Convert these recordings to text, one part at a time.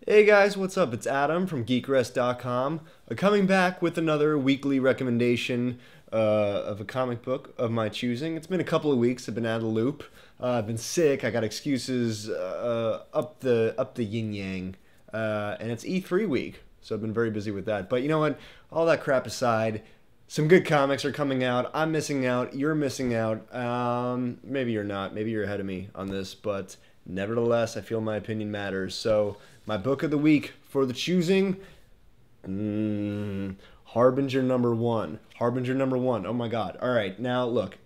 Hey guys, what's up? It's Adam from GeekRest.com, coming back with another weekly recommendation of a comic book of my choosing. It's been a couple of weeks. I've been out of the loop. I've been sick. I got excuses up the yin yang, and it's E3 week, so I've been very busy with that. But you know what? All that crap aside, some good comics are coming out. I'm missing out. You're missing out. Maybe you're not. Maybe you're ahead of me on this, but nevertheless, I feel my opinion matters. So, my book of the week for the choosing, Harbinger number one. Harbinger number one. Oh my God. All right. Now, look,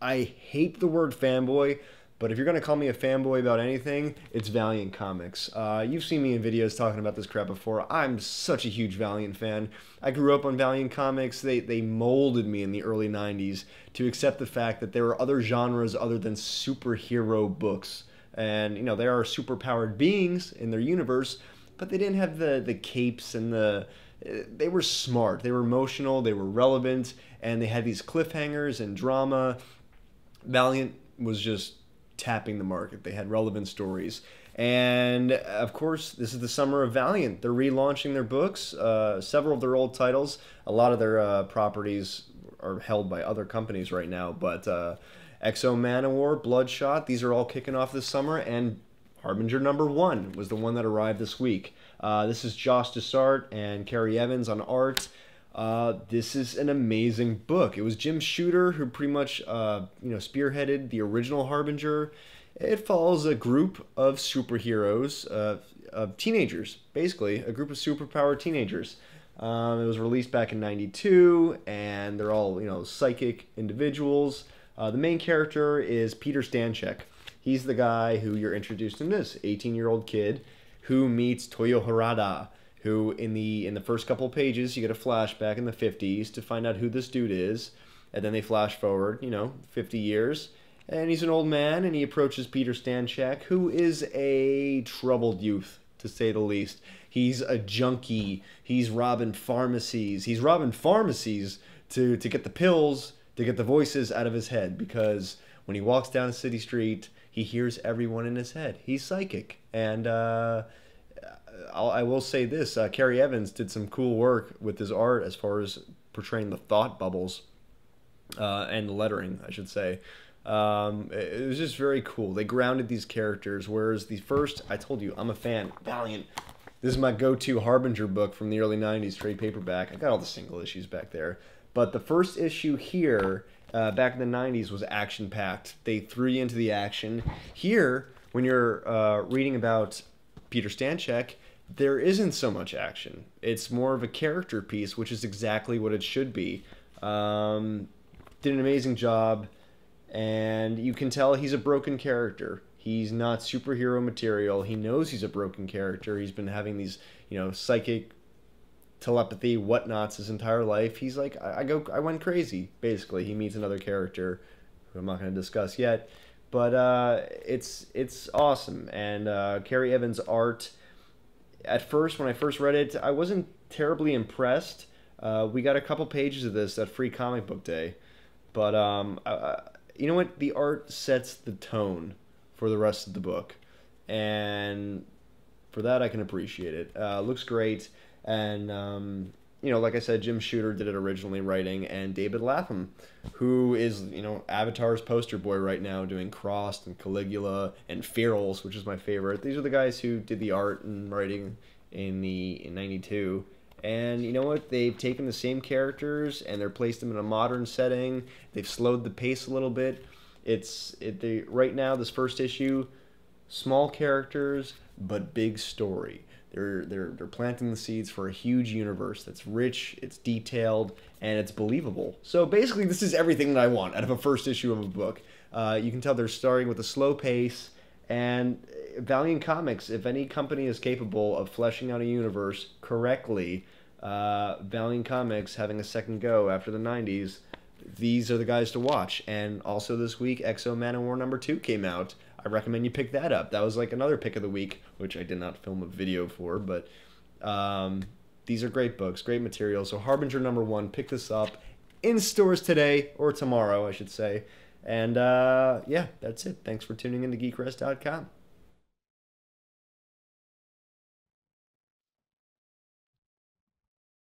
I hate the word fanboy, but if you're going to call me a fanboy about anything, it's Valiant Comics. You've seen me in videos talking about this crap before. I'm such a huge Valiant fan. I grew up on Valiant Comics. They molded me in the early 90s to accept the fact that there were other genres other than superhero books. And, you know, they are superpowered beings in their universe, but they didn't have the capes and they were smart. They were emotional. They were relevant. And they had these cliffhangers and drama. Valiant was just tapping the market. They had relevant stories. And of course, this is the summer of Valiant. They're relaunching their books, several of their old titles. A lot of their properties are held by other companies right now, but Exo Manowar, Bloodshot, these are all kicking off this summer, and Harbinger number one was the one that arrived this week. This is Josh Dysart and Khari Evans on art. This is an amazing book. It was Jim Shooter who pretty much spearheaded the original Harbinger. It follows a group of superheroes, of teenagers, basically, a group of superpowered teenagers. It was released back in '92, and they're all, psychic individuals. The main character is Peter Stanchek. He's the guy who you're introduced in this 18-year-old kid who meets Toyo Harada, who in the first couple of pages you get a flashback in the 50s to find out who this dude is, and then they flash forward, 50 years, and he's an old man and he approaches Peter Stanchek, who is a troubled youth, to say the least. He's a junkie. He's robbing pharmacies. He's robbing pharmacies to get the pills, to get the voices out of his head, because when he walks down a city street, he hears everyone in his head. He's psychic. And I will say this, Khari Evans did some cool work with his art as far as portraying the thought bubbles and the lettering, I should say. It was just very cool. They grounded these characters, whereas the first, I told you, I'm a fan. Valiant. This is my go-to Harbinger book from the early 90s, trade paperback. I got all the single issues back there. But the first issue here, back in the 90s, was action-packed. They threw you into the action. Here, when you're reading about Peter Stanchek, there isn't so much action. It's more of a character piece, which is exactly what it should be. Did an amazing job, and you can tell he's a broken character. He's not superhero material. He knows he's a broken character. He's been having these, psychic telepathy, whatnots his entire life. He's like, I went crazy. Basically, he meets another character who I'm not going to discuss yet, but it's awesome. And Khari Evans' art, at first, when I first read it, I wasn't terribly impressed. We got a couple pages of this at Free Comic Book Day, but you know what? The art sets the tone for the rest of the book, and for that I can appreciate it. Looks great. And, like I said, Jim Shooter did it originally writing, and David Lapham, who is, Avatar's poster boy right now, doing Crossed and Caligula and Ferals, which is my favorite. These are the guys who did the art and writing in '92. And you know what? They've taken the same characters and they're placed them in a modern setting. They've slowed the pace a little bit. Right now, this first issue, small characters, but big story. They're planting the seeds for a huge universe that's rich, it's detailed, and it's believable. So basically, this is everything that I want out of a first issue of a book. You can tell they're starting with a slow pace, and Valiant Comics, if any company is capable of fleshing out a universe correctly, Valiant Comics having a second go after the 90s, these are the guys to watch. And also this week, Exo Manowar number 2 came out. I recommend you pick that up. That was like another pick of the week, which I did not film a video for, but these are great books, great material. So Harbinger number 1, pick this up in stores today, or tomorrow, I should say. And yeah, that's it. Thanks for tuning in to GeekRest.com.